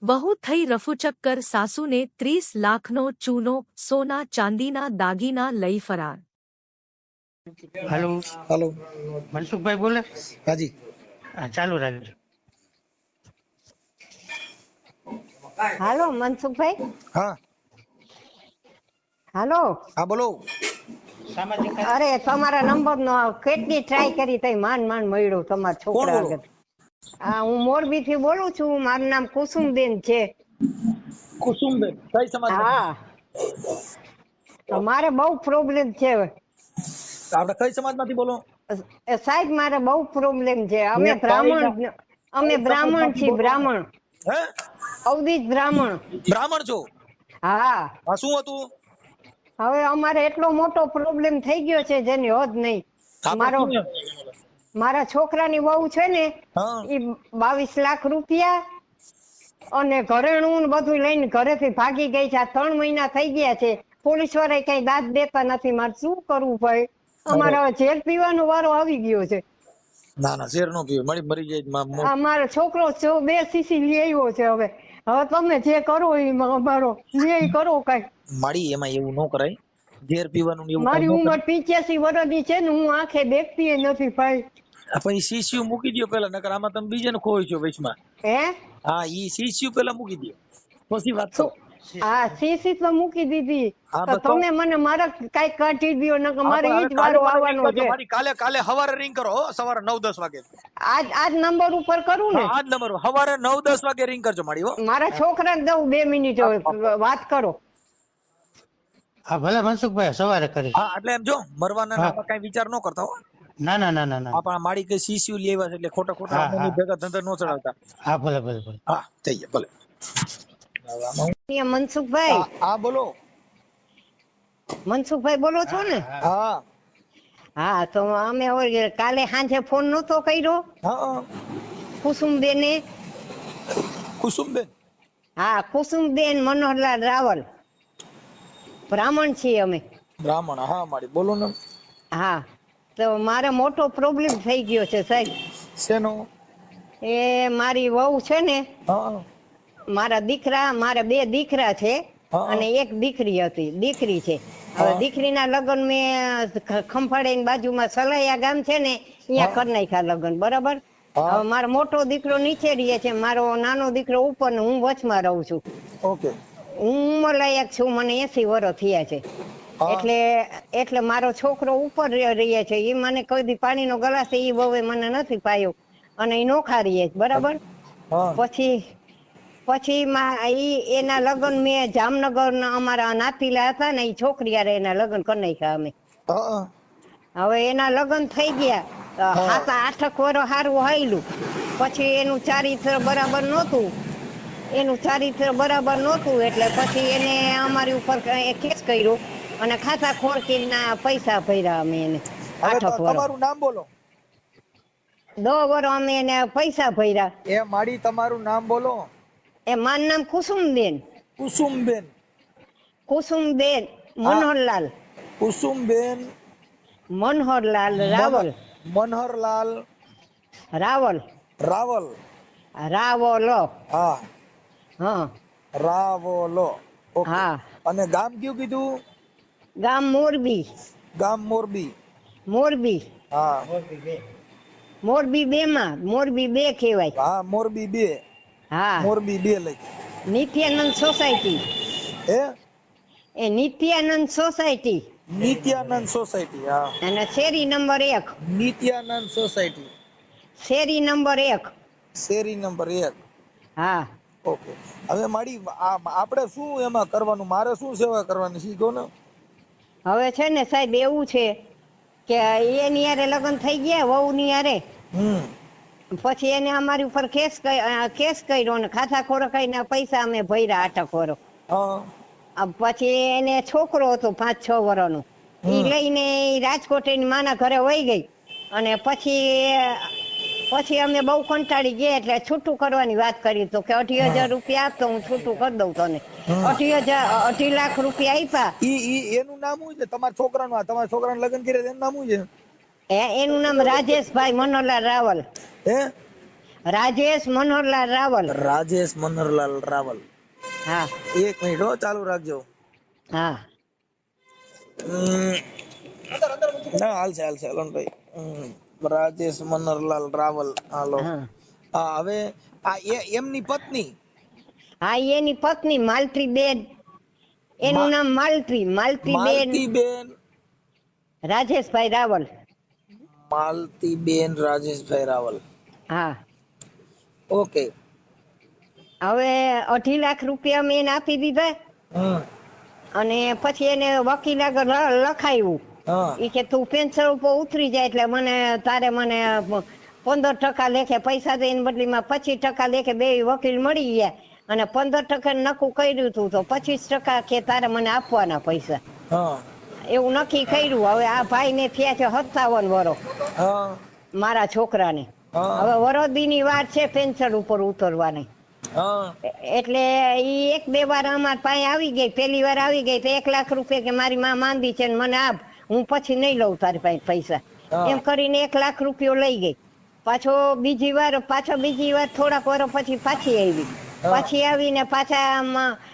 વહુ થઈ રફુચક્કર, સાસુને 30 લાખનો ચૂનો, સોના ચાંદીના દાગીના લઈ ફરાર. हेलो हेलो मनसुख भाई बोले। हाँ जी हाँ, चालू राखજો। હાલો મનસુખભાઈ, हाँ હાલો. हाँ बोलो સામાજિક અરે તમારા નંબર નો કેટલી ટ્રાય કરી તઈ માંડ મળ્યો તમારા કોણ છોકરા બોલો? આગળ. હા, હું મોરબી થી બોલું છું. મારું નામ કુસુમબેન છે. कुसुमबेन कई समाज में હા, તો મારે બહુ પ્રોબ્લેમ છે. આપણે કઈ સમાજમાંથી બોલો? સાહેબ મારે બહુ પ્રોબ્લેમ છે. એ ભાઈના- અમે કઈ બ્રાહ્મણ સમાજમાંથી છીએ. બોલો? બ્રાહ્મણ, હે અવધિક બ્રાહ્મણ. બ્રાહ્મણ છો? હા, હા શું હતું? હવે અમારે એટલો મોટો પ્રોબ્લેમ થઈ ગયો છે જેની હદ નહીં. આપણે મારો શું એમ? મારા છોકરાની વહુ છે ને, હા એ 22 લાખ રૂપિયા અને ઘરેણું ને બધું લઈને ઘરેથી ભાગી ગઈ છે. આ 3 મહિના થઈ ગયા છે. પોલીસ વાળા કઈ દાદ દેતા નથી. મારે શું કરવું ભાઈ? અમારે હવે ઝેર પીવાનો વારો આવી ગયો છે. ના ના શેર નો પીવે મરી જાય આ મારો છોકરો 2 સીસી લઈ આવ્યો છે. હવે તમે જે કરો એ અમારો ન્યાય કરો કઈ. માડી એમાં એવું ન કરાય. ઝેર પીવાનું ને એવું મારી કઈ ન ઉંમર 85 વર્ષની છે ને, હું આંખે દેખતી નથી ભાઈ. કરાય. પછી સીસીયુ મૂકી દો પેલા, નકર આમાં તમે બીજાને ખોઈ છો વચમાં. હે હા ઈ સીસીયુ પેલા મૂકી દો પછી વાત કરો. હા, સીસી તો મૂકી દીધી. હા, તો બસ તો. તમે મને મારા કઈ કાઢી દો, નકર હા, મારે પણ ઈ હવે જ કાલે વારો મને ring આવવાનો કરજો. છે. મારી કાલે સવારે રિંગ કરો હો, સવારે 9-10 વાગે. આજ નંબર ઉપર કરું ને? હા આજ નંબર સવારે 9-10 વાગે રિંગ કરજો મારી હો. મારા છોકરાને દઉં 2 મિનિટ વાત કરો. હા ભલે મનસુખભાઈ, સવારે કરી। હા એટલે એમ જો મરવાના હા। નામાં કઈ વિચાર ન કરતા હો. ના ના ના ના ના। આપણા માડી કઈ સીસીયુ લઈ આવ્યા છે એટલે ખોટા ખોટા હા આમાં હા ભેગા ધંધા ન ચડાવતા. હા, ભલે ભલે ભલે। હા થઈ ગયા ભલે। મનસુખભાઈ, હા બોલો। મનસુખભાઈ બોલો છો ને? હા હા, તો અમે કાલે સાંજે ફોન નતો કર્યો હા કુસુમબેને? કુસુમબેન હા, કુસુમબેન મનોહરલાલ રાવલ, બ્રાહ્મણ છીએ અમે। બ્રાહ્મણ હા માડી બોલો ને। હા, તો મારે મોટો પ્રોબ્લેમ થઈ ગયો છે સાહેબ। શેનો? એ મારી વહુ છે ને, હા મારે 2 દીકરા છે હા અને 1 દીકરી હતી, દીકરી છે। હવે હા દીકરીના લગ્ન મેં ખંભાળીની બાજુમાં સલાયા ગામ છે ને, ત્યાં કરી નાખ્યા લગ્ન, બરાબર? હા હવે મારો મોટો દીકરો નીચે રહે છે, મારો નાનો દીકરો ઉપર ને હું વચમાં રહું છું। ઓકે હું ઉંમરલાયક છું, મને 80 વર્ષ થયા છે। હા એટલે મારો છોકરો ઉપર રહે છે। એ મને કોઈ દી પાણીનો ગ્લાસ એ બહુ મને નથી પાયો અને એ નોખા રહે છે, બરાબર? હા પછી એના લગ્ન મેં જામનગર અમારા નાતીલા હતા ને, એ છોકરી હારે એના લગ્ન કરી નાખ્યા અમે। હા હવે એના લગ્ન થઈ ગયા, 7-8 વર્ષ સારું હાયલું। પછી એનું ચારિત્ર બરાબર નહોતું, એટલે પછી એને અમારી ઉપર કેસ કર્યો અને ખાતા ખોરકીના પૈસા ભર્યા અમે એને। હવે 8 વર્ષ તમારું નામ બોલો। 10 વર્ષ અમે એને પૈસા ભર્યા। એ માડી તમારું નામ બોલો। એ મારું નામ કુસુમબેન, કુસુમબેન કુસુમબેન હા મનોહરલાલ, કુસુમબેન મનોહરલાલ રાવલ, મનહરલાલ રાવલ, રાવલ રાવલ, હા હા રાવલો ઓકે। હા। અને ગામ કયું કીધું? ગામ મોરબી, ગામ મોરબી મોરબી, હા મોરબી 2 માં, મોરબી 2 કહેવાય। હા મોરબી 2 હા, મોરબી 2 લઈ નિત્યાનંદ સોસાયટી, હે નિત્યાનંદ સોસાયટી નિત્યાનંદ સોસાયટી હા અને શેરી નંબર 1, નિત્યાનંદ સોસાયટી શેરી નંબર 1, શેરી નંબર 1 હા। ઓકે। હવે માડી આપણે શું એમાં કરવાનું? મારે શું સેવા કરવાની છે કહો ને? હવે છે ને સાહેબ, એવું છે કે એની હારે લગ્ન થઈ ગયા વહુની હારે, પછી એને અમારી ઉપર કેસ કર્યો ને ખાતા ખોરકાઈના પૈસા અમે ભર્યા 8 વર્ષ। હા પછી એને છોકરો હતો 5-6 વર્ષનો, ઈ લઈને રાજકોટ એની માના ઘરે વહી ગઈ અને પછી અમે બહુ કંટાળી ગયા એટલે છૂટું કરવાની વાત કરી, તો કે 2,500 રૂપિયા આપતો હું છૂટું કરી દઉં તને। 2.5 લાખ રૂપિયા આપ્યા। એનું નામ શું છે તમારા છોકરાનું? તમારા છોકરાનું લગ્ન કર્યા એનું નામ શું છે? એનું નામ રાજેશભાઈ મનોહરલાલ રાવલ, હે રાજેશ મનોહરલાલ રાવલ. રાજેશ મનોહરલાલ રાવલ. હા 1 મિનિટ હો, ચાલુ રાખજો. હા ના હાલશે અલનભાઈ. રાજેશ મનોહરલાલ રાવલ. હાલો. હા હા હવે આ એમની પત્ની હા એની પત્ની માલતી બેન, એનું નામ માલતી બેન માલતીબેન. રાજેશભાઈ રાવલ. માલતીબેન રાજેશભાઈ રાવલ. હા ઓકે. હવે 2.5 લાખ રૂપિયા મેં એને આપી દીધા. હમ. અને પછી એને વકીલ આગળ લખાયું હા ઈ કે તું પેન્શન ઉપર ઉતરી જાય એટલે તારે મને 15% લેખે પૈસા દે, એની બદલીમાં 25% લેખે બે વકીલ મળી ગયા અને 15% નક્કી કર્યું હતું તો 25% કે તારે મને આપવાના પૈસા, હા એવું નક્કી કર્યું. હવે આ ભાઈને થયા છે 57 વર્ષ, હા મારા છોકરાને. હા હવે વરદીની વાર છે પેન્શન ઉપર ઉતરવાની. હા એટલે ઈ 1-2 વાર અમાર પાસે આવી ગઈ. પહેલી વાર આવી ગઈ તો 1 લાખ રૂપિયા કે મારી માં માંદી છે ને મને આપ, હું પછી નહીં લઉં તારી પાસે પૈસા, હા. એમ કરીને 1 લાખ રૂપિયો લઈ ગઈ. બીજી વાર થોડાક વર્ષ પછી પાછી આવી. હા. પાછી આવીને પાછા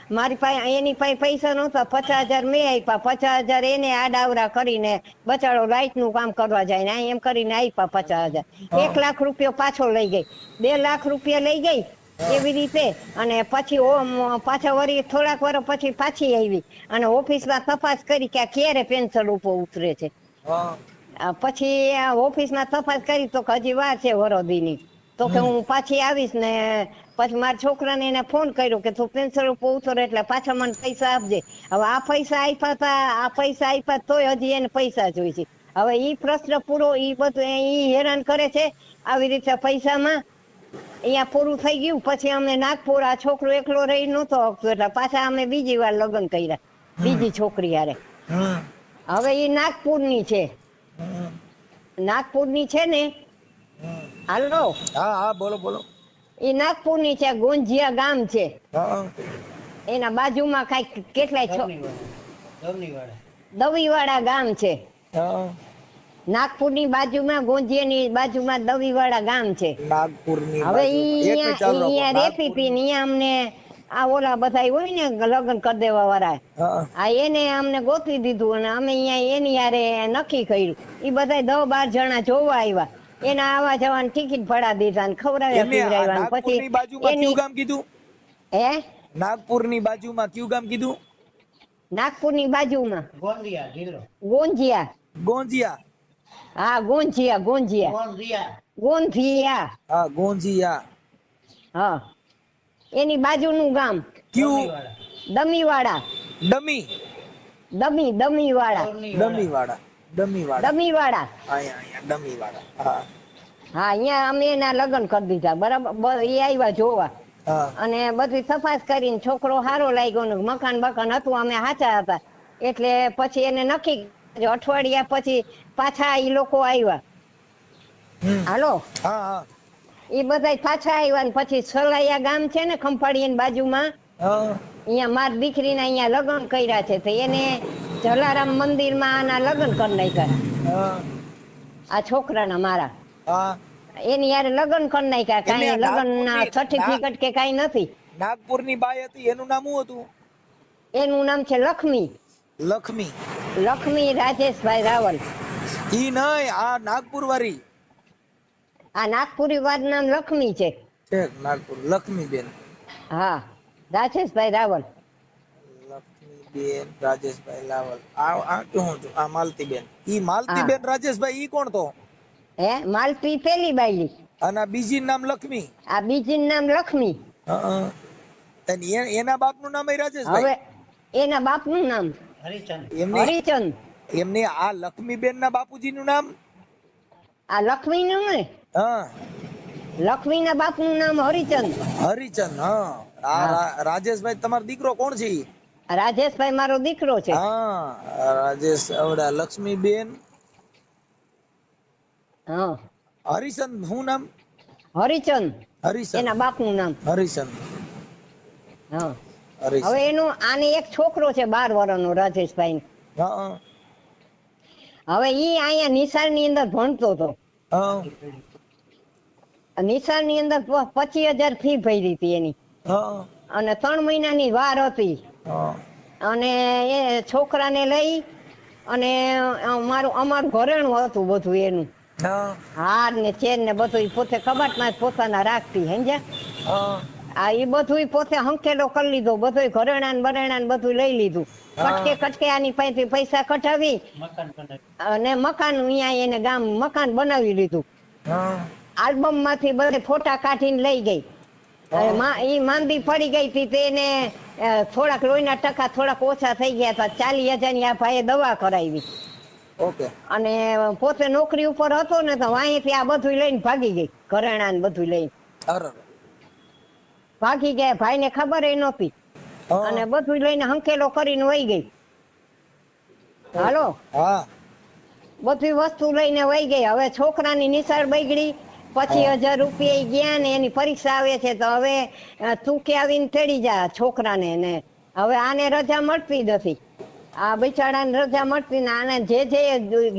મારી પાસે એની પાસે પૈસા નહોતા, 50,000 મેં આપ્યા, 50,000 એને આડાવરા કરીને બચાડો લાઈટ નું કામ કરવા જાય ને એમ કરીને આપ્યા 50,000. 1 લાખ રૂપિયો પાછો લઈ ગઈ, 2 લાખ રૂપિયા લઈ ગઈ એવી રીતે. અને પછી પાછા વળી થોડાક વર્ષ પછી પાછી આવી અને ઓફિસમાં તપાસ કરી કે આ ક્યારે પેન્શન ઉપર ઉતરે છે. હા પછી ઓફિસમાં તપાસ કરી તો કે હજી વાર છે વરદીની, તો કે હું પાછી આવીશ ને પછી મારા છોકરાને એને ફોન કર્યો કે તું પેન્શન ઉપર ઉતરે એટલે પાછા મને પૈસા આપજે. હવે આ પૈસા આપ્યા તોય હજી એને પૈસા જોઈ છે. હવે ઈ પ્રશ્ન પૂરો, ઈ બધું ઈ હેરાન કરે છે આવી રીતે પૈસામાં. અહીંયા પૂરું થઈ ગયું. પછી અમે નાગપુર, આ છોકરો એકલો રહી નતો શકતો એટલે પાછા અમે બીજી વાર લગ્ન કર્યા બીજી છોકરી હારે. હમ. હવે ઈ નાગપુરની છે, હમ. નાગપુરની છે ને. હમ. હાલો, હા હા બોલો બોલો. ઈ નાગપુરની છે, ગોંજિયા ગામ છે. હા એના બાજુમાં કઈક કેટલાય દવીવાડા ગામ છે. હા નાગપુરની બાજુમાં, ગોંજિયાની બાજુમાં દવીવાડા ગામ છે. નાગપુરની હવે બાજુમાં. એક મિનિટ ચાલુ રાખો. અહીંયા રહેતી હતી ને અહીંયા અમને આ ઓલા બધા હોય ને લગ્ન કરી દેવા વાળા, હા આ એને અમને ગોતી દીધું અને અમે અહીંયા એની યારે નક્કી કર્યું. ઈ બધા 10-12 જણા જોવા આવ્યા, એના આવા જવાની ટિકિટ ભરા દીધા ને ખવડાવ્યા પીવડાવ્યા ને નાગપુરની પછી બાજુમાં કયું ગામ કીધું? હે નાગપુરની બાજુમાં કયું ગામ કીધું? નાગપુરની બાજુમાં ગોંદિયા જિલ્લો. ગોંજિયા. ગોંજિયા. હા ગોંજિયા. હા ગોંજિયા. હા એની બાજુનું ગામ કયું? દમીવાડા. દમીવાડા. દમીવાડા. અહીંયા દમીવાડા. હા હા અહીંયા અમે એના લગ્ન કરી દીધા. બરાબર, એ આવ્યા જોવા હા અને બધી તપાસ કરીને છોકરો સારો લાગ્યો ને મકાન બકાન હતું, અમે સાચા હતા એટલે પછી એને નક્કી કર્યું. અઠવાડિયા પછી પાછા ઈ લોકો આવ્યા. હમ. હાલો, હા હા એ બધા પાછા આવ્યા ને પછી સલાયા ગામ છે ને ખંભાળિયાની બાજુમાં, હા અહીંયા મારી દીકરીના અહીંયા લગ્ન કર્યા છે તો એને જલારામ મંદિરમાં આના લગ્ન કરી નાખ્યા. હા આ છોકરાના મારા હા. એની યારે લગ્ન કરી નાખ્યા. કાંઈ એને લગ્ન ના નાગપુરની- સર્ટિફિકેટ કે કાંઈ નથી. નાગપુરની બાઈ હતી, એનું નામ શું હતું? એનું નામ છે લક્ષ્મી. લક્ષ્મી. લક્ષ્મી રાજેશભાઈ રાવલ. ઈ નહીં, આ નાગપુર વાળી આ નાગપુરી વાત નામ લક્ષ્મી છે. છે. નાગપુર લક્ષ્મીબેન. હા રાજેશભાઈ રાવલ. લક્ષ્મીબેન રાજેશભાઈ રાવલ. આ શું છું? આ માલતીબેન. ઈ માલતીબેન રાજેશભાઈ ઈ કોણ તો? હે માલતી પેલી બાયલી અને આ બીજી નામ લક્ષ્મી. આ બીજી નામ લક્ષ્મી. હા. અને એના બાપનું નામ ય રાજેશભાઈ. હવે એના બાપનું નામ એમની હરિચંદ. એમની આ લક્ષ્મીબેન ના બાપુજીનું નામ? આ લક્ષ્મી નું ને, હા લક્ષ્મી ના બાપનું નામ હરિચંદ. હરિચંદ. હા આ રાજેશભાઈ તમારો દીકરો કોણ છે ઈ? રાજેશભાઈ મારો દીકરો છે. હા રાજેશ આવડા લક્ષ્મીબેન. હા હરિચંદ શું નામ? હરિચંદ હરિચંદ. એના બાપનું નામ. હરિચંદ. હા હરિચંદ. હવે આને એક છોકરો છે 12 વર્ષનો રાજેશભાઈ. હા હવે ઈ અહીંયા નિશાળ ની અંદર ભણતો હતો. હા નિશાળની અંદર 25,000 ફી ભરી હતી એની, હા અને 3 મહિનાની વાર હતી. હા અને એ છોકરાને લઈ અને અમારું ઘરેણું હતું બધું એનું, હા હાર ને ચેન ને બધું ઈ પોતે કબાટમાં જ પોતાના રાખતી, સમજ્યા? હા આ ઈ બધું પોતે હંકેલો કરી લીધો, બધું ઘરેણા ને બરેણા ને બધું લઈ લીધું. કટકે કટકે આની પાસેથી પૈસા કઢાવી અને મકાન અહીંયા એને મકાન બનાવી લીધું. હા આલ્બમ માંથી બધે ફોટા કાઢીને લઈ ગઈ. ઈ માંદી પડી ગઈ હતી તેને થોડાક લોહીના ટકા થોડાક ઓછા થઈ ગયા હતા. 40,000 ની આ ભાઈએ દવા કરાવી. ઓકે અને પોતે નોકરી ઉપર હતો ને તો અહીંથી આ બધું લઈને ભાગી ગઈ, ઘરેણા ને બધું લઈને અરે ભાગી ગયા. ભાઈને ખબર ય નહોતી. હા. અને બધું લઈને હંકેલો કરીને વહી ગઈ. હાલો, હા બધી વસ્તુ લઈને વહી ગઈ. હવે છોકરાની નિશાળ બગડી. 25,000 રૂપિયા ગયા ને એની પરીક્ષા આવે છે તો હવે તું કે આવીને તેડી જા છોકરાને ને. હવે આને રજા મળતી નથી, આ બિચારાને રજા મળતી ને આને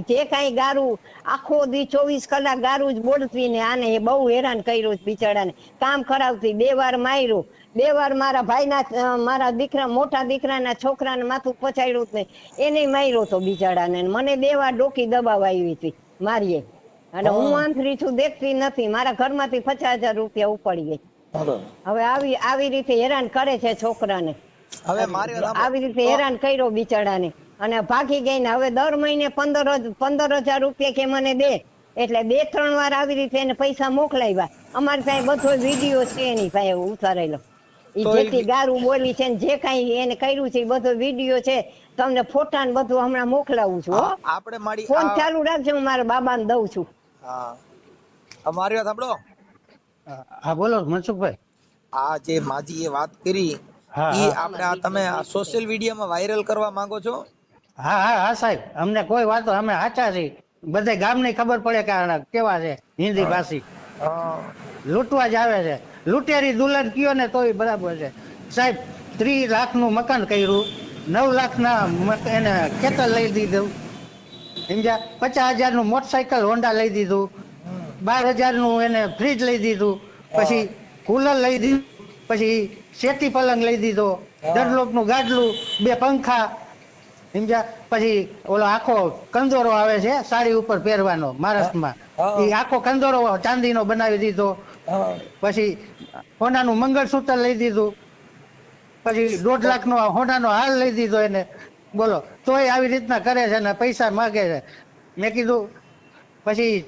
જે કાંઈ ગારું આખો દી 24 કલાક ગારું જ બોલતી ને આને એ બહુ હેરાન કર્યું છે બિચારાને. કામ કરાવતી, 2 વાર માર્યું, 2 વાર મારા દીકરા મોટા દીકરાના છોકરાને માથું પછાડ્યું ને એને માર્યો તો બિચારાને. મને 2 વાર ડોકી દબાવા આવી હતી મારીએ. અને હું આંધળી છું, દેખતી નથી. મારા ઘરમાંથી 50,000 રૂપિયા ઉપાડી ગઈ. હવે આવી રીતે હેરાન કરે છે છોકરાને. હવે મારી વાત આવી રીતે હેરાન કર્યો બિચારાને અને ભાગી ગઈ ને હવે દર મહિને 15,000 રૂપિયા કે મને દે, એટલે 2-3 વાર આવી રીતે એને પૈસા મોકલાવ્યા. અમારી પાસે બધો વિડીયો છે એની પાસે ઉતારેલો. ઈ જેટલી ગારું બોલી છે ને જે કાંઈ એને કર્યું છે એ બધો વિડીયો છે. તમને ફોટા ને બધું હમણાં મોકલાવું છું. હો, આપણે મારી ફોન ચાલુ રાખજો, હું મારા બાબાને દઉં છું. હા મારી વાત સાંભળો. હા બોલો મનસુખભાઈ. આ જે માજીએ વાત કરી હા, ઈ હા. આપણે આ તમે સોશિયલ મીડિયામાં વાયરલ કરવા માંગો છો? હા હા હા સાહેબ, અમને કોઈ વાતો, અમે સાચા છીએ. બધે ગામને ખબર પડે કે આ કેવા છે હિન્દી ભાષી. લૂંટવા જ આવે છે. લૂંટેરી દુલ્હન કયો ને તોય બરાબર છે સાહેબ. 30 લાખનું મકાન કર્યું, 9 લાખના એને ખેતર લઈ દીધું, સમજ્યા? 50,000 નું મોટરસાયકલ હોન્ડા લઈ દીધું, 12,000 નું એને ફ્રીજ લઈ દીધું, પછી કુલર લઈ દીધું, પછી શેતી પલંગ લઈ દીધો, દરલોક નું ગાડલું, 2 પંખા, સમજ્યા? પછી ઓલો આખો કંદોરો આવે છે સાડી ઉપર પહેરવાનો મહારાષ્ટ્રમાં, એ આખો કંદોરો ચાંદીનો બનાવી દીધો. પછી હોનાનું મંગળસૂત્ર લઈ દીધું, પછી 1.5 લાખનો હોનાનો હાર લઈ દીધો એને. બોલો, તોય આવી રીતના કરે છે ને પૈસા માગે છે. મેં કીધું, પછી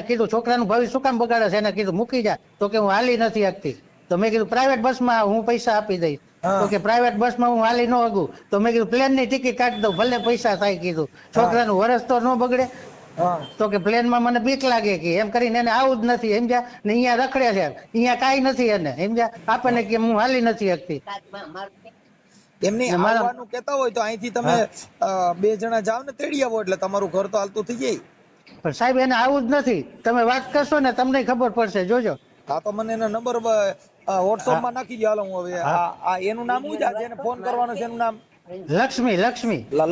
કીધું છોકરાનું ભવિષ્ય શું કામ બગાડે છે? એને કીધું મૂકી જા. તો કે હું હાલી નથી શકતી. તો મેં કીધું પ્રાઇવેટ બસમાં હું પૈસા આપી દઈશ. તો કે પ્રાઇવેટ બસમાં હું હાલી ન હગું. તો મેં કીધું પ્લેનની ટિકિટ કાઢી દઉં, ભલે પૈસા થાય. કીધું છોકરાનું વરસ તો ન બગડે. તો કે પ્લેનમાં મને બીક લાગે કે એમ કરીને એને આવું જ નથી, સમજ્યા? ને અહીંયા રખડે છે, અહીંયા કાંઈ નથી એને, સમજ્યા? આપણને કે હું હાલી નથી શકતી. એમની આવવાનું કહેતા હોય તો અહીંથી તમે 2 જણા જાવ ને તેડી આવો એટલે તમારું ઘર તો હાલતું થઈ જાય. પણ સાહેબ એને આવું જ નથી. તમે વાત કરશો ને તમને ખબર પડશે, જોજો. હા તો મને એનો નંબર WhatsApp માં નાખી દો. હાલો હું હવે આ એનું નામ શું છે જેને ફોન કરવાનો છે? એનું નામ લક્ષ્મી.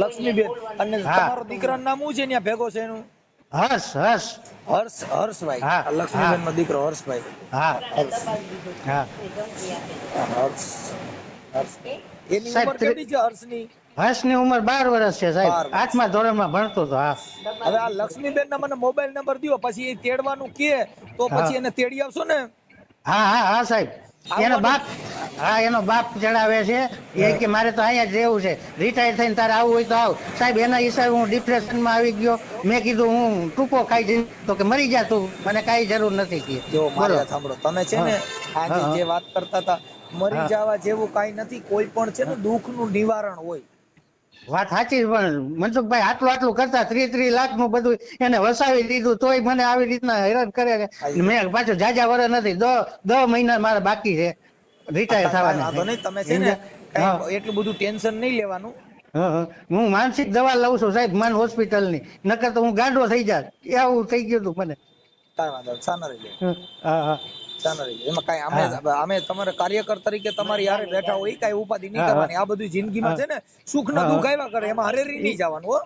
લક્ષ્મીબેન. અને તમારો દીકરાનું નામ શું છે ત્યાં ભેગો છે એનું? હર્ષભાઈ. લક્ષ્મીબેન નો દીકરો હર્ષભાઈ. એની ઉંમર કેટલી છે હર્ષની? હર્ષની ઉંમર 12 વર્ષ છે સાહેબ. 8મા ધોરણમાં ભણતો હતો. હા, હવે આ લક્ષ્મીબેન ના મને મોબાઈલ નંબર દો, પછી એ તેડવાનું કે તો પછી એને તેડી આવશો ને? હા સાહેબ. એનો બાપ ચડાવે છે. એ કે મારે તો અહીંયા જ રહેવું છે, રિટાયર થઈને તારે આવવું હોય તો આવ. સાહેબ એના હિસાબે હું ડિપ્રેશનમાં આવી ગયો. મેં કીધું હું ટૂંકો ખાઈ જઈશ. તો કે મરી જા તું, મને કાંઈ જરૂર નથી. જો મારી સાંભળો, તમે છે ને આજે જે વાત કરતા હતા, મરી જવા જેવું કાંઈ નથી. કોઈ પણ છે ને દુઃખનું નિવારણ હોય. વાત સાચી. પણ મનસુખભાઈ આટલું કરતા 30 લાખનું બધું એને વસાવી દીધું, તોય મને આવી રીતના હેરાન કરે. મેં પાછું જાજા વર્ષ નથી, 10 મહિના મારા બાકી છે રિટાયર થવાના. તમે છે ને એટલું બધું ટેન્શન નહીં લેવાનું. હું માનસિક દવા લઉં છું સાહેબ, મન હોસ્પિટલની. નકર તો હું ગાંડો થઈ જાત, એવું થઈ ગયું હતું મને. કાંઈ વાંધો નહીં, શાના રહી એમાં કાંઈ અમે તમારા કાર્યકર તરીકે તમારી હારે બેઠા હોય, કાંઈ ઉપાધિ નહીં કરવાની. આ બધું જિંદગીમાં છે ને સુખ ને દુઃખ આવ્યા કરે, એમાં હરેરી નહીં જવાનું. હો,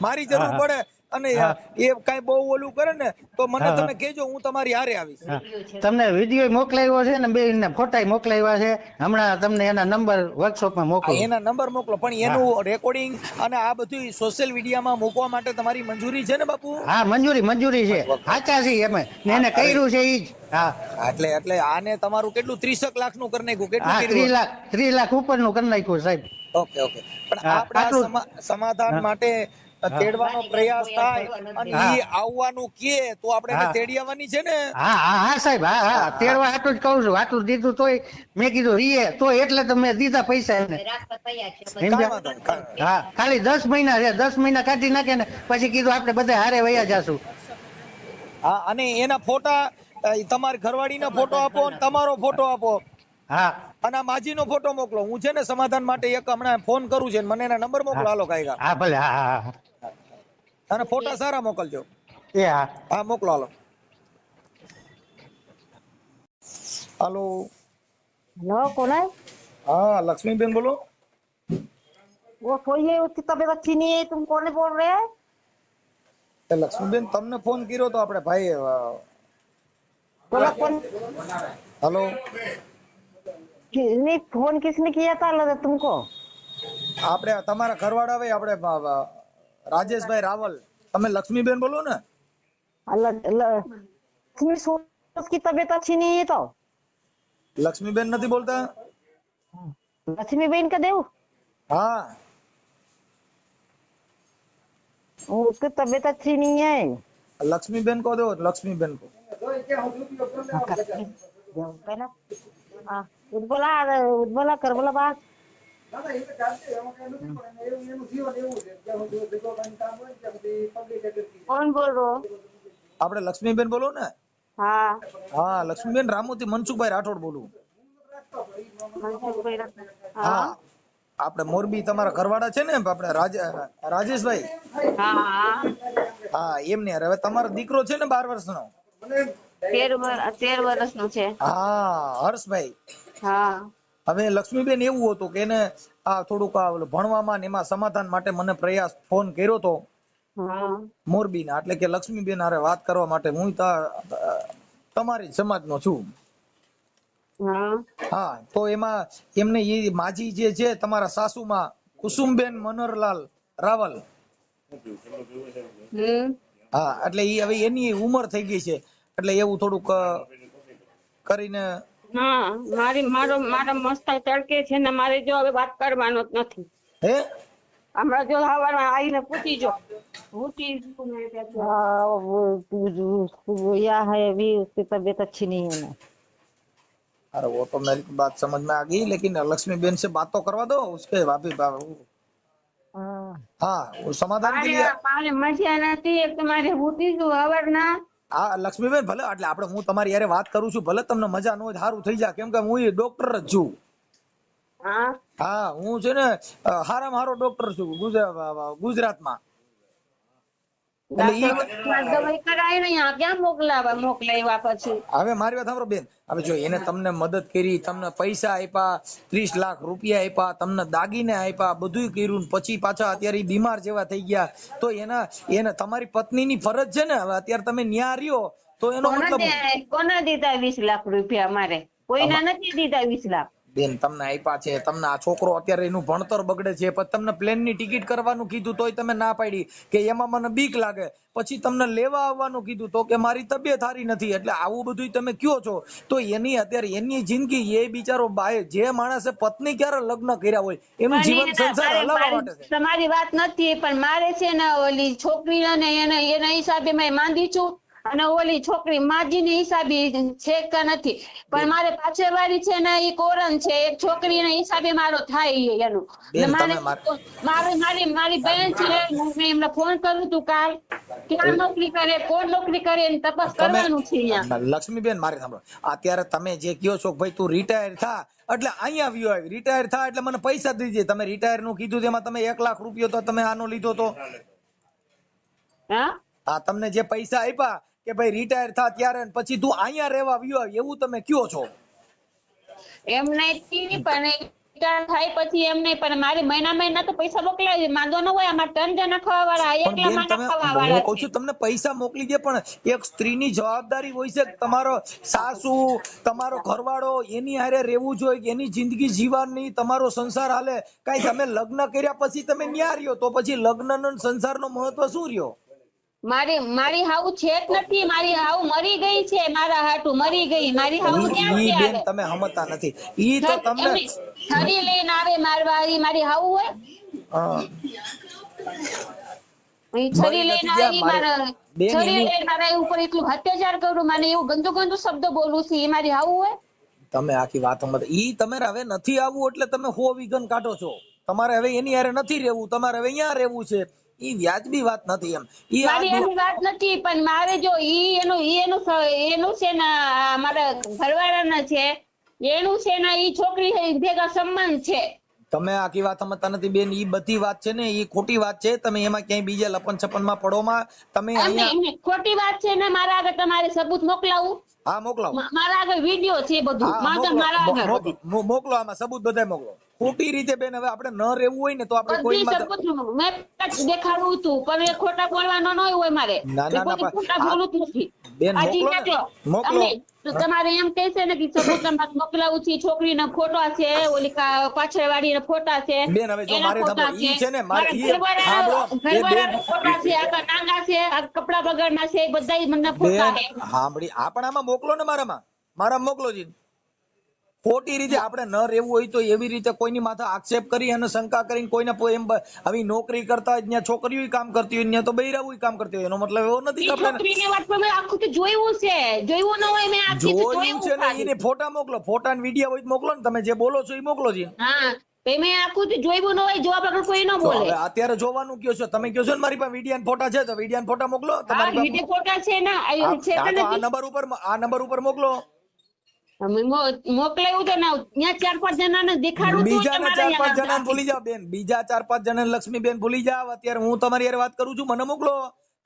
મારી જરૂર પડે અને હા. એ કઈ બહુ ઓલું કરે ને તો મને હા, તમે કહેજો, હું તમારી હારે આવીશ. હા. તમને વિડીયો મોકલાવ્યો છે ને, બે ફોટા મોકલાવ્યા છે. હમણાં તમને એના નંબર વર્કશોપમાં મોકલું. એના નંબર મોકલો, પણ હા, એનું રેકોર્ડિંગ અને આ બધું સોશિયલ મીડિયામાં મૂકવા માટે તમારી મંજૂરી છે ને બાપુ? હા, મંજૂરી છે. સાચા છે એમ ને એને કર્યું છે ઈ જ. હા, એટલે એટલે આને તમારું કેટલું 30 લાખ નું કરી નાખ્યું, કેટલું હા, કર્યું? 30 લાખ ઉપરનું કરી નાખ્યું સાહેબ. ઓકે ઓકે, પણ હા, આપણા આટલું. સમાધાન હા, માટે હા, તેડવાનો પ્રયાસ થાય અને હા, ઈ આવવાનું કે તો આપણે એને હા, તેડી આવવાની છે ને. હા, હા, હા સાહેબ. હા, હા, તેડવા આટલું જ કહું છું. આટલું દીધું તોય મેં કીધું રીએ તો એટલે તો મેં દીધા પૈસા એને. કાંઈ સમજ્યા? વાંધો નહીં. હા, ખાલી 10 મહિના છે. 10 મહિના કાઢી નાખે ને પછી કીધું આપણે બધા હારે વયા જાશું. હા, અને એના ફોટા તમારી ઘરવાળીનો ફોટો આપો અને તમારો ફોટો આપો હા, અને આ માજીનો ફોટો મોકલો. હું છે ને સમાધાન માટે એક હમણાં ફોન કરું છું, મને એના નંબર મોકલો. હા, હાલો કાંઈ હા, ભલે. હા, હા, હા. અને ફોટા સારા મોકલજો. એ હા. હા, મોકલો. હાલો હાલો. हेलो कौन है? હા, લક્ષ્મીબેન બોલો. वो कोई है, उसकी तबीयत अच्छी नहीं है, तुम कौन बोल रहे हैं? લક્ષ્મીબેન તમને ફોન કર્યો તો આપણે ભાઈ. बोला कौन? હાલો. नहीं, फोन किसने किया था तुमको? આપણે તમારા ઘરવાળા ભાઈ આપણે રાજેશભાઈ રાવલ. તમે લક્ષ્મીબેન બોલો ને? लक्ष्मी उसकी तबीयत अच्छी नहीं है तो લક્ષ્મીબેન નથી બોલતા? लक्ष्मी बहन का देव, હા, उसकी तबीयत अच्छी नहीं है। લક્ષ્મીબેન કો દો, લક્ષ્મીબેન કો. पहला उज्ज्वला कर बोला बात। कौन बोल रहे हो? આપણે લક્ષ્મીબેન બોલો ને? हाँ, હા, લક્ષ્મીબેન રામોથી મનસુખભાઈ રાઠોડ બોલું. मनसुख भाई હા, हाँ આપણે મોરબી તમારા ઘરવાળા છે ને આપણે રાજેશભાઈ? हाँ हाँ, હા, એમને હવે તમારો દીકરો છે ને 12 વર્ષનો? 13 વર્ષનો છે। હા, હર્ષભાઈ. હા હવે લક્ષ્મીબેન એવું હતું કે એને આ થોડુંક આ ઓલું ભણવામાં ને એમાં સમાધાન માટે મને પ્રયાસ ફોન કર્યો તો હા મોરબીના, એટલે કે લક્ષ્મીબેન હારે વાત કરવા માટે. હું તમારી સમાજનો છું. હા હા, તો એમાં એમને એ માજી જે છે તમારા સાસુમાં કુસુમબેન મનોહરલાલ રાવલ. હા, એટલે એ હવે એની ઉંમર થઈ ગઈ છે, એટલે એવું થોડુંક કરીને. હા, મારા મસ્તા તડકે છે ને, મારે જો હવે વાત કરવાનો જ નથી। હે હમણાં જો હવારમાં આવીને પૂછી જો, हाँ, वो या है अभी उसकी तबीयत अच्छी नहीं है ना। अरे वो तो मेरी बात समझ में आ गई, लेकिन लक्ष्मीबेन से बात तो करवा दो उसके भाभी। हाँ, हाँ, वो समाधान के लिए। મારે મજા નથી, એક તો મારે પૂછી જો હવારના। હા, લક્ષ્મીબેન ભલે, એટલે આપણે હું તમારી યારે વાત કરું છું, ભલે તમને મજા ન હોય સારું થઈ જાય, કેમ કે હું ડોક્ટર જ છું। હા હા, હું છે ને હારામાં હારો ડોક્ટર છું ગુજરાતમાં। એટલે દવાઈ કરાય ને, यहाँ ક્યાં મોકલાવ્યા પછી? હવે મારી વાત સાંભળો બેન, હવે જો એને તમને મદદ કરી, તમને પૈસા આપ્યા, 30 લાખ રૂપિયા આપ્યા, તમને દાગીને આપ્યા, બધું કર્યું, પછી પાછા અત્યારે બીમાર જેવા થઈ ગયા, તો એને તમારી પત્નીની ફરજ છે ને, હવે અત્યારે તમે ન્યા રહ્યો તો એનો મતલબ કોને દીધા 20 લાખ રૂપિયા? મારે કોઈના નથી દીધા 20 લાખ। બેન તમને આપ્યા છે, તમને આ છોકરો અત્યારે એનું ભણતર બગડે છે, પછી તમને પ્લેનની ટિકિટ કરવાનું કીધું તોય તમે ના પાડી કે એમાં મને બીક લાગે, પછી તમને લેવા આવવાનું કીધું તો કે મારી તબિયત સારી નથી, એટલે આવું બધું તમે કયો છો તો એની અત્યારે એની જિંદગી, એ બિચારો જે માણસે પત્ની ક્યારે લગ્ન કર્યા હોય એનું જીવન સંસાર હલાવવા માટે છે। તમારી વાત નથી, પણ મારે છે ને ઓલી છોકરી ને એના હિસાબે મેં માંદી છું, અને ઓલી છોકરી માજીની હિસાબે છે કે નથી, પણ મારે પાછળ વાળી છે ને એ કોરન છે, એક છોકરીના હિસાબે મારો થાય એનું। બેન મારી બહેન છે, મેં એમને ફોન કર્યું તું કાલ, ક્યાં નોકરી કરે, કોણ નોકરી કરે એની તપાસ કરવાનું છે અહીંયા। લક્ષ્મીબેન મારે સાંભળો, અત્યારે તમે જે કહો છો ભાઈ તું રિટાયર થા એટલે અહીંયા આવ્યો, આવી રિટાયર થા એટલે મને પૈસા દીજે, તમે રિટાયર નું કીધું એમાં તમે 1 લાખ રૂપિયો તો તમે આનો લીધો તો? હા, તમને જે પૈસા આપ્યા કે ભાઈ રિટાયર થા ત્યારે, પછી તું અહીંયા રહેવા આવ્યો, એવું તમે કયો છો? એમ નહીં, પણ રિટાયર થાય પછી એમ નહીં, પણ મારે મહિના તો પૈસા મોકલાવી માંગો ન હોય. આમાં 3 જણા ખાવા વાળા, પણ એકલા બેન માંગા તમે ખાવા હું વાળા કહું છે. છું તમને પૈસા મોકલી દે, પણ એક સ્ત્રીની જવાબદારી હોય છે કે તમારો સાસુ તમારો ઘરવાળો એની હારે રહેવું જોઈએ, કે એની જિંદગી જીવવાની, તમારો સંસાર હાલે. કઈ તમે લગ્ન કર્યા પછી તમે ન્યા રહ્યો તો પછી લગ્ન નો સંસારનો મહત્વ શું રહ્યો? મારી હાવ છે જ નથી. મારી હાવ મરી ગઈ છે. મારા હાટુ મરી ગઈ. મારી હાવ ક્યાં ઈ છે બેન હવે? તમે સમજતા નથી. ઈ તો તમને છરી લઈને આવે મારવા, ઈ મારી હાવ હોય. હા. ઈ છરી મરી લઈને નથી આવે, ઈ ગયા મારા બેન, છરી એની લઈને મારા ઉપર એટલું અત્યાચાર કરું, મને એવું ગંદુ શબ્દ બોલું છું, ઈ મારી હાવ હોય. તમે આખી વાત સમજ. ઈ તમારે હવે નથી આવવું એટલે તમે 100 વિઘન કાઢો છો. તમારે હવે એની હારે નથી રહેવું, તમારે હવે અહીંયા રહેવું છે. ઈ વ્યાજબી વાત નથી એમ. ઈ મારી એની વાત નથી, પણ મારે જો એનું છે ને મારા ઘરવાળાના છે, એનું છે ને ઈ છોકરી ભેગા સંબંધ છે. તમે આખી વાત સમજતા નથી બેન. ઈ બધી વાત છે ને ઈ ખોટી વાત છે. તમે એમાં ક્યાંય બીજા લપન છપનમાં પડોમાં તમે અહીંયા ખોટી વાત છે ને. મારા આગળ તમારે સબૂત મોકલાવું? હા મોકલાવો. મારા આગળ વિડીયો છે બધું. હા, મારા આગળ બધું. મોકલો આમાં સબૂત બધાય મોકલો. ખોટી રીતે બેન હવે આપણે ન રહેવું હોય ને તો આપણે કોઈ બધી સબૂત મેં દેખાડું હતું, પણ એ ખોટા બોલવાનો ન હોય મારે. ના, ના, ના, ખોટા બોલું જ નથી. બેન હજી મોકલો ને. જો મોકલો. તો તમારે એમ કહેશે ને કે સબૂત તમારે મોકલાવું છે, છોકરીના ફોટા છે, ઓલી પાછળ વાળીના ફોટા છે, બેન હવે જો એના મારે ફોટા સાંભળો, ઈ છે ને મારે મારા ઈ સાંભળો. ઘરવાળાના ફોટા છે, આખા નાંગા છે, આ કપડા બગાડના છે, એ બધાય મને ફોટા છે. બેન સાંભળી, પણ આમાં મોકલો ને મારામાં મોકલો જી. ખોટી રીતે આપણે ન રહેવું હોય તો એવી રીતે કોઈની માથે આક્ષેપ કરી અને શંકા કરીને કોઈને એમ આવી નોકરી કરતા હોય ત્યાં છોકરીઓ કામ કરતી હોય ત્યાં તો બૈરાવું કામ કરતી હોય. એનો મતલબ એવો નથી કે આપણે છોકરીની વાત પર મેં આખું તો જોયું છે. જોયું ન હોય મેં આખી તો જોયું છે ને. એને ફોટા મોકલો, ફોટા ને વિડીયો હોય તો મોકલો ને. તમે જે બોલો છો એ મોકલો જી. હા, મેં આખું તો જોયું ન હોય, જોવા વગર કોઈ ન તો બોલે. હવે અત્યારે જોવાનું કયો છો તમે? કયો છો ને મારી પાસે વિડીયો ને ફોટા છે તો વિડીયો ને ફોટા મોકલો હા, તમારી પાસે. વિડીયો ફોટા છે ને, છે હા, કે તો નથી? આ નંબર ઉપર મોકલો. મોકલાયું તો ત્યાં 4-5 જણાને દેખાડું હતું કે બીજાને મારે 4-5 જણાને ભૂલી જાવ બેન. બીજા 4-5 જણાને લક્ષ્મીબેન ભૂલી જાવ. અત્યારે હું તમારી હારે વાત કરું છું, મને મોકલો.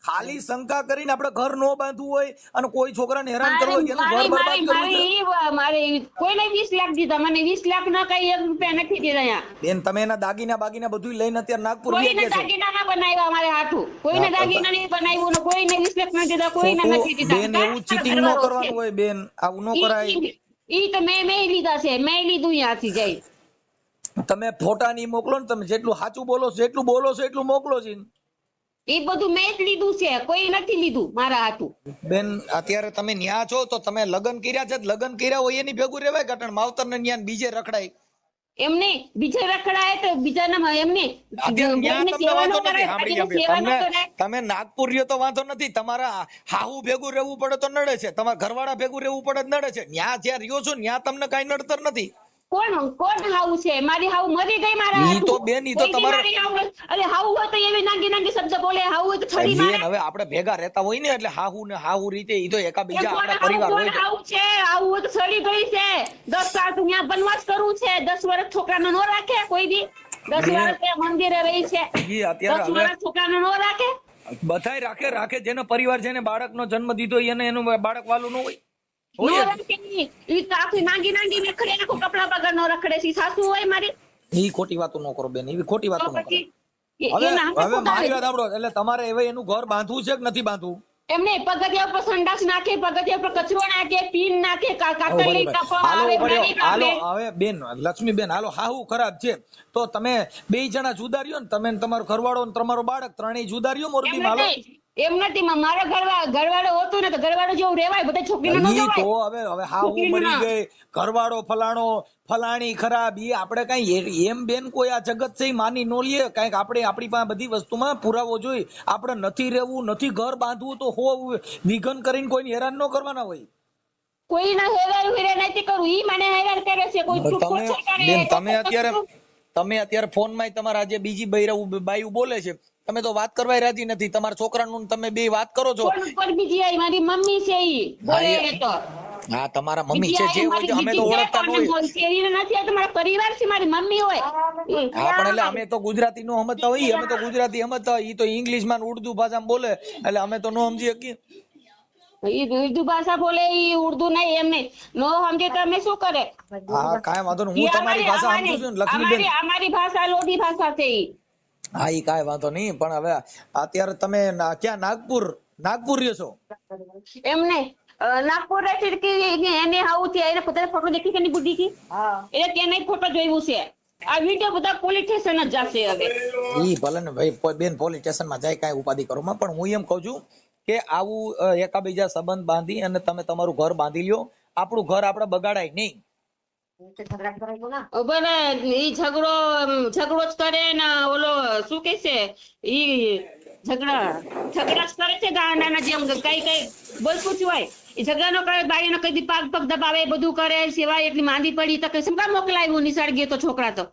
ખાલી શંકા કરીને આપણે ઘર નો બાંધવું હોય અને કોઈ છોકરાને હેરાન કરવો હોય, એનું ઘર બરબાદ કરવું હોય. મારે કોઈને 20 લાખ દીધા, મને 20 લાખ ના કઈ 1 રૂપિયા નથી દીધા. અહીંયા બેન તમે એના દાગીના બાગીના બધું લઈને અત્યારે નાગપુર કોઈને ગયા છો. દાગીના ના બનાવ્યા અમારે હાથું. કોઈને દાગીના નહીં બનાવ્યું ને કોઈને 20 લાખ નથી દીધા, કોઈને નથી દીધા. બેન એવું ચીટિંગ ન કરવાનું હોય બેન. આવું ન કરાય. ઈ તો મેં લીધા છે, મેં લીધું ત્યાંથી જઈ. તમે ફોટા ની મોકલો ને. તમે જેટલું સાચું બોલો છો એટલું એટલું મોકલો છે. એ બધું મેં જ લીધું છે, કોઈ નથી લીધું મારા હાથું. બેન અત્યારે તમે ન્યા છો તો તમે લગ્ન કર્યા છે, લગ્ન કર્યા હોય એની ભેગું રેવાય કારણ માવતર ને ન્યા બીજે રખડાય. એમને બીજે રખડાય તો બીજાના એમને અત્યારે ન્યા તમને વાંધો નથી. સાંભળી સેવા ન તમને કરાય. તમે નાગપુર રહ્યો તો વાંધો નથી. તમારા હાહુ ભેગું રહેવું પડે તો નડે છે, તમારા ઘરવાળા ભેગું રહેવું પડે તો નડે છે. ન્યા જ્યાં રહ્યો છો ન્યા તમને કઈ નડતર નથી. કોણ હાવ છે? મારી હાવ મરી ગઈ મારા ઈ હાથું. તો બેન, ઈ તો કોઈ દી તમારે મારી હાવ- અરે હાવ હોય તો એવી નાંગી શબ્દ બોલે, હાવ હોય તો છરી બેન મારે. હવે આપણે ભેગા રહેતા હોય ને એટલે હાહુ ને હાહુ રીતે ઈ તો એકાબીજા કોણ આપણા પરિવાર હોય છે. હાવ છે? હાવ હોય તો છરી ગઈ છે. 10 સાલ તો ત્યાં વનવાસ કરવું છે. 10 વર્ષ છોકરાને નો રાખે કોઈ દી. 10 વર્ષ ત્યાં મંદિરે રહી છે. ઈ અત્યારે 10 હવે વર્ષ છોકરાને નો રાખે. બધાય રાખે જેનો પરિવાર જેને બાળકનો જન્મ દીધો એને એનું બાળક વાલું ન હોય. નો રાખે ઈ. ઈ તો આખી નાંગી મેખડે આખું કપડા વગર નો રખડે છે. સાસુ હોય મારી. ઈ ખોટી વાતો ન કરો બેન. એવી ખોટી વાતો તો ન કરો. પછી હવે એના હાથે હવે મારી વાત સુધારે. સાંભળો. એટલે તમારે હવે એનું ઘર બાંધવું છે કે નથી બાંધવું? એમને પગથિયા ઉપર સંડાસ નાખે, પગથિયા ઉપર કચરો નાખે, પીન નાખે, કાતરલી કાપવા હાલો આવે, પડ્યો. નાની હાલો કાપે. હવે બેન લક્ષ્મીબેન હાલો હાહુ ખરાબ છે તો તમે 2 જણા જુદા રહ્યો ને. તમે ને તમારો ઘરવાળો ને તમારો બાળક ત્રણેય જુદા રહ્યો મોરબી હાલો. એમ નથી મારો ઘરવાળો હોતો ને તો ઘરવાળો જેવું રેવાય, બધા છોકરીને નો ઈ તો જવાય. હવે હાહુ મરી ગઈ, ઘરવાળો ફલાણી ખરાબ. ઈ આપણે કઈ એમ બેન કોઈ આ જગત છે ઈ માની નો લે. કઈક આપણે આપણી પાસે બધી વસ્તુમાં પુરાવો જોઈએ. આપણે નથી રહેવું, નથી ઘર બાંધવું તો વિઘન કરીને કોઈને હેરાન ન કરવાના હોય. કોઈના હેરાન નથી કરવું. ઈ મને હેરાન કરે છે. કોઈ ટોર્ચર કરે. તમે અત્યારે ફોન માં તમારા જે બીજી બાયું બોલે છે તમે તો વાત કરવા રાજી નથી. તમારા છોકરાનું તમે બે વાત કરો છો. કોણ બીજી આઈ? મારી મમ્મી છે ઈ બોલે તો. હા તમારા મમ્મી છે જે હોય અમે તો ઓળખતા ન હોય. નથી, આ તમારા પરિવાર છે, મારી મમ્મી હોય. હા પણ એટલે અમે તો ગુજરાતી નો સમજતા હોય. અમે તો ગુજરાતી સમજતા હોય. ઈ તો ઇંગ્લિશ માં ઉર્દુ ભાષામાં બોલે એટલે અમે તો નો સમજી શકીએ. ઈ ઉર્દુ ભાષા બોલે, ઈ ઉર્દુ નહીં, એમ નહીં. નો સમજે તો અમે શું કરે? હા કાંઈ વાંધો નહીં, ઈ હું તમારી ભાષા સમજુ છું ને લક્ષ્મીબેન. અમારી ભાષા લોધી ભાષા છે ઈ. હા ઈ કાંઈ વાંધો નહીં, પણ હવે અત્યારે તમે ક્યાં નાગપુર રહ્યો છો? એમને નાગપુર રહે છે કે એને આવું છે, એને પોતાનો ફોટો દેખી કે બુદ્ધિ કી એટલે તેને ફોટો જોયું છે. આ વિડીયો બધા પોલીસ સ્ટેશન જ જશે હવે. ઈ ભલે ને ભાઈ બેન પોલીસ સ્ટેશન માં જાય, કાંઈ ઉપાધિ કરો માં, પણ હું એમ કહું છું કે આવું એકાબીજા સંબંધ બાંધી અને તમે તમારું ઘર બાંધી લ્યો, આપણું ઘર આપણે બગાડાય નહીં. ભલે ઈ ઝઘડો જ કરે ને ઓલો શું કે છે ઈ ઝઘડા જ કરે છે ગાંડાના જેમ, કઈ બોલ પૂછ્યું હોય ઈ ઝઘડા નો કરે, બાઈ નો કઈ પગ દબાવે, બધું કરે, સિવાય એટલી માંદી પડી તો કઈ શું મોકલાવ્યું નિશાળ ગયો તો છોકરા તો.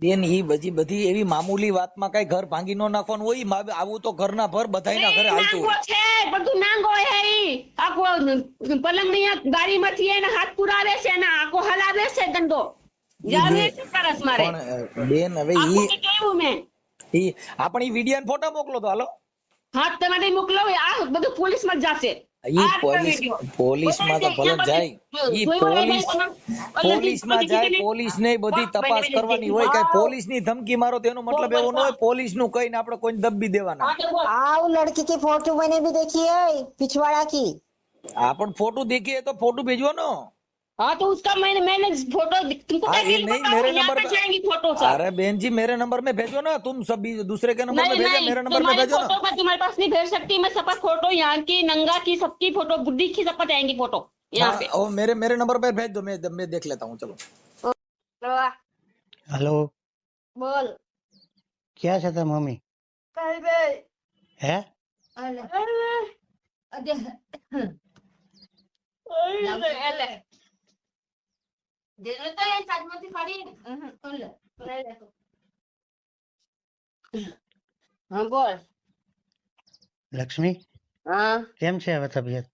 બેન ઈ બધી એવી મામૂલી વાતમાં કઈ ઘર ભાંગી નો નાખવાનું હોય, આવું તો ઘરના ભર બધાયના ઘરે હાલતું નાંગો છે, બધું નાંગો હે ઈ. આખો પલંગ ની ગાડીમાંથી એને હાથ પુરાવે છે ને આખો હલાવે છે ધંધો. જાવે છે સરસ મારે. પણ બેન હવે આખું જોયું મેં. ઈ આપણે ઈ વિડિયો ને ફોટા મોકલો તો હાલો. હાથ તમારે મોકલો, આ બધું પોલીસ માં જ જશે. ઈ પોલીસ માં તો ભલે જાય, ઈ પોલીસ માં જાય, પોલીસ ને બધી તપાસ કરવાની હોય. કઈ પોલીસ ની ધમકી મારો તેનો મતલબ એવો ન હોય પોલીસ નું કહીને આપણે કોઈને દબી દેવાના. आओ लड़की की फोटो मैंने भी देखी है पिछवाड़ा की। आपण फोटो देखिए तो फोटो भेजो ना। हाँ तो उसका मैंने फोटो तुमको हाँ, ये नहीं मेरे नंबर पे जाएंगी फोटो सर। अरे बहन जी मेरे नंबर में भेजो ना, तुम सभी दूसरे के नंबर में भेजो, मेरे नंबर में भेजो ना। फोटो मैं तुम्हारे पास नहीं भेज सकती, मैं सबका फोटो यहाँ की नंगा की सबकी फोटो बुड्ढी की सबका जाएंगी फोटो यहाँ पे। और मेरे नंबर पे भेज दो, मैं देख लेता हूँ। चलो हेलो बोल क्या છે તાર મમ્મી હે हाँ बोल લક્ષ્મી हाँ કેમ છે હવે તબિયત?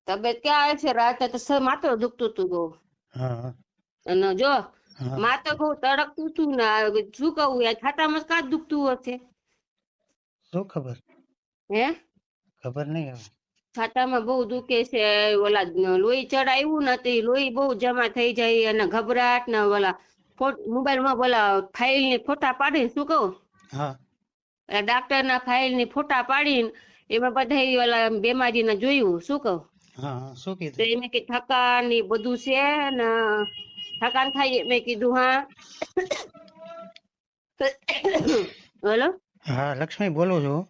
તબિયત ક્યાં છે, રાતે તો માથું દુખતું હતું બહુ, હા અને જો હા માથું બહુ તડકતું હતું ને શું કહું યાર છાતામાં કાં દુખતું હશે શું ખબર? હે ખબર નહીં હવે. છાતામાં બહુ દુખે છે, ઓલા લોહી ચડાવ્યું નથી, લોહી બહુ જમા થઈ જાય અને ઘબરાટ ને ઓલા મોબાઈલ માં ઓલા ફાઇલ ની ફોટા પાડીને શું કહું હા ડાક્ટર ના ફાઇલ ની ફોટા પાડીને એમાં બધા ઓલા બીમારી ને જોયું શું કહું હા હા શું તો કીધું? એમ કે થકાન ને બધું છે ને થકાન થાય, મેં કીધું હા હેલો હા લક્ષ્મી બોલું છું.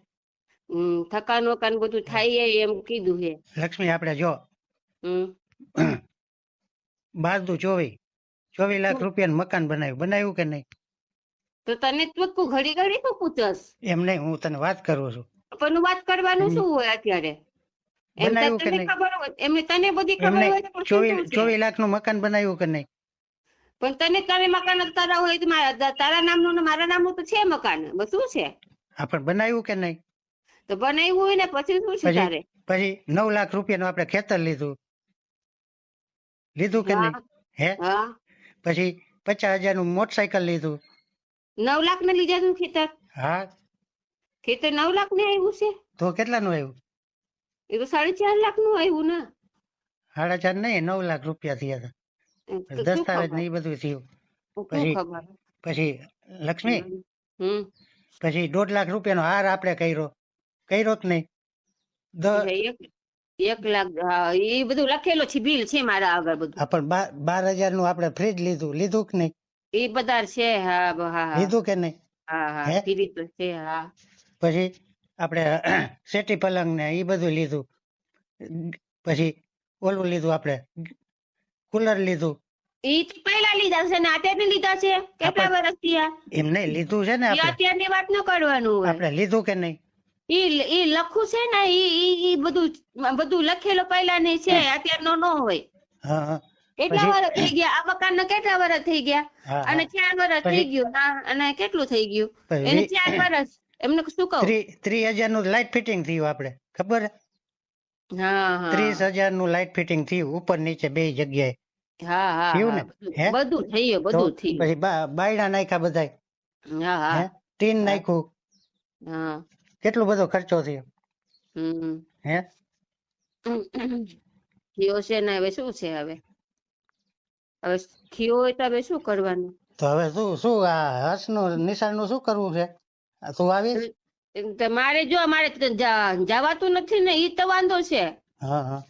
થકાન વકાન બધું થાય એમ કીધું છે. લક્ષ્મી આપણે જો હમ 24 લાખ રૂપિયાનું મકાન બનાવ્યું કે નહીં? તો તને તું ઘડી ઘડી શું પૂછસ? એમ નહીં, હું તને વાત કરું છું. પણ વાત કરવાનું શું હોય અત્યારે? એમ તો બનાવ્યું કે તને નહીં? ખબર હોય, એમને તને બધી એમ ખબર હોય નહીં, તો પછી શું છે? 24 લાખનું મકાન બનાવ્યું કે નહીં? પણ તને તમે મકાન જ તારા હોય તો તારા નામનું ને મારા નામનું તો છે મકાન, બસ શું છે? આ પણ બનાવ્યું કે નહીં? તો બનાવ્યું હોય ને પછી શું છે તારે? પછી 9 લાખ રૂપિયાનું આપણે ખેતર લીધું કે નહીં? હે હા પછી 50,000 નું મોટરસાયકલ લીધું. 9 લાખ ને લીધા તું ખેતર? હા ખેતર 9 લાખ ને આવ્યું છે? તો કેટલાનું આવ્યું? એ તો 4.5 લાખ નું આવ્યું ને. 4.5 નહીં, 9 લાખ રૂપિયા થયા તો હતા. શું દસ્તાવેજ ખબર? ને એ બધું થયું. શું પછી ખબર? પછી લક્ષ્મી હમ પછી 1.5 લાખ રૂપિયાનો હાર આપણે કર્યો કે નહીં? એક લાખ હા, એ બધું લખેલું છે, બિલ છે મારા આગળ બધું. આ પણ 12,000 નું આપણે ફ્રીજ લીધું કે નહીં? એ બધા છે હા હા હા લીધું કે નહીં? હા હે? હા ફ્રી તો છે હા. પછી આપણે સેટી પલંગ ને એ બધું લીધું. પછી ઓલું લીધું, આપણે કુલર લીધું. ઈ તો પહેલા લીધા છે ને અત્યારે લીધા છે, કેટલા વર્ષ થયા? એમ નહીં, લીધું છે ને ઈ આપણે. અત્યારની વાત ન કરવાનું હોય. આપણે લીધું કે નહીં? ઈ લખું છે ને ઈ બધું લખેલું પહેલા ની છે, અત્યારનો ન હોય. હા હા કેટલા પછી- વર્ષ થઈ ગયા આ મકાન ને? કેટલા વર્ષ થઈ ગયા? હા, અને 4 વર્ષ થઈ ગયું. હા અને કેટલું થઈ ગયું? પછી એને 4 વર્ષ. એમને શું કહું? 30,000 નું લાઇટ ફિટિંગ થયું, આપણે ખબર? હા હા 30,000 નું લાઇટ ફિટિંગ થયું, ઉપર નીચે બે જગ્યાએ હા હા થયું હા, ને? હે? બધું થયું તો બધું થયું. પછી બાયડા નાખ્યા બધાય. હા હે હા ટીન નાખ્યું. હા કેટલો બધો ખર્ચો થયો હમ હે? ખીયો છે ને હવે શું છે હવે ખીયો હોય તો હવે શું કરવાનું? તો હવે શું આ હર્ષનું નિશાળનું શું કરવું છે? તું આવીશ? તો મારે જવાતું નથી ને ઈ તો વાંધો છે. હા હા.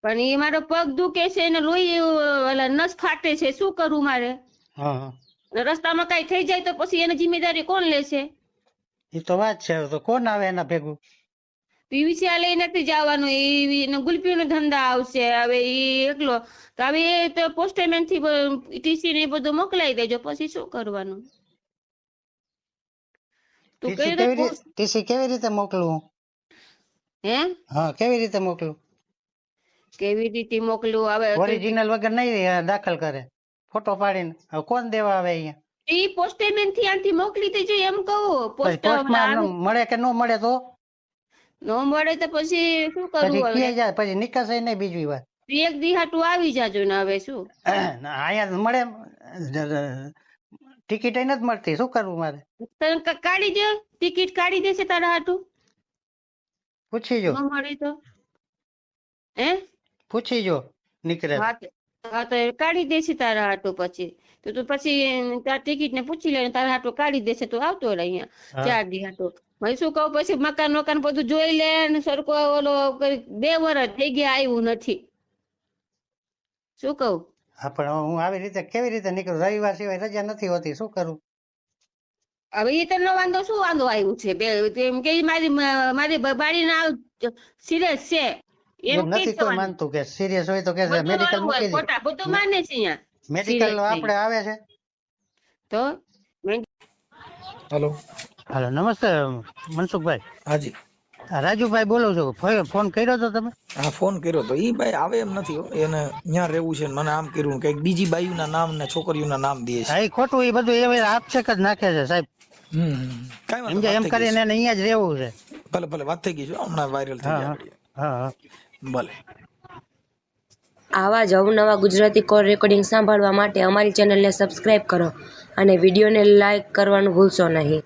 પણ ઈ મારો પગ દુખે છે ને લોહી ઓલા નસ ફાટે છે, શું કરું મારે? હા હા. રસ્તામાં કઈ થઈ જાય તો પછી એની જિમ્મેદારી કોણ લેશે? એ તો વાત છે. તો કોણ આવે એના ભેગું? પીવીસી લઈ નથી જવાનું, એ ગુલપી નો ધંધા આવશે. હવે ઈ એકલો તો હવે એ તો પોસ્ટમેન થી ટીસી ને બધું મોકલાઈ દેજો, પછી શું કરવાનું? તું ટીસી કેવી રીતે મોકલું? હે? હા, કેવી રીતે મોકલું? કેવી રીતે મોકલું? હવે ઓરિજિનલ વગર નહીં દાખલ કરે, ફોટો પાડીને. હવે કોણ દેવા આવે અહીંયા? ઈ પોસ્ટમેન થી આથી મોકલી દેજો એમ કહું. પોસ્ટમાં મળે કે ન મળે તો? ન મળે તો પછી શું પછી કરવું? ક્યાં જાય? પછી નીકળશે નહીં બીજી વાર. એક દિહાટું આવી જાજો ને હવે શું? અહીંયા મળે ટિકિટ નથી મળતી, શું કરવું મારે? તને કાઢી દે, ટિકિટ કાઢી દેશે તારા હાટું? પૂછી જો. ન મળે તો હે પૂછી જો નીકળે. હા તો કાઢી દેશે તારા હાટું. પછી તો પછી તાર ટિકિટ ને પૂછી લે, તારા હાટું કાઢી દેશે તો આવતો રહે અહીંયા 4 દી હાટું. મેં શું કહું, પછી મકાન બધું જોઈ લે ને સરકો ઓલો 2 વર્ષ થઈ ગયા આવ્યું નથી, શું કહું? હા પણ હું આવી રીતે કેવી રીતે નીકળું? રવિવાર સિવાય રજા નથી હોતી, શું કરું? હવે એ તો વાંધો શું વાંધો આવ્યું છે? એમ કે મારી બાળીના સિરિયસ છે એમ નથી કોઈ માનતું કે સિરિયસ હોય તો કે મેડિકલ મૂકી દે. ખોટા બધું માને છે અહીંયા. મેડિકલ આપણે આવે છે તો હેલો. હાલો, નમસ્તે મનસુખભાઈ. હાજી. રાજુભાઈ બોલું છું. ફોન કર્યો તો તમે? હા, ફોન કર્યો તો. ઈ ભાઈ આવે એમ નથી હો. એને ત્યાં રહેવું છે, મને આમ કર્યું, કઈક બીજી બાયુના નામ ને છોકરીઓના નામ દે છે. એ ખોટું, એ બધું એ આપશેક જ નાખે છે સાહેબ. કઈ વાંધો એમ કરીને એને અહીંયા જ રહેવું છે. ભલે ભલે, વાત થઈ ગઈ છે, હમણાં વાયરલ થઈ ગયા. હા, ભલે. આવા જ અવનવા ગુજરાતી કોલ રેકોર્ડિંગ સાંભળવા માટે અમારી ચેનલને સબસ્ક્રાઇબ કરો અને વિડીયોને લાઇક કરવાનું ભૂલશો નહીં.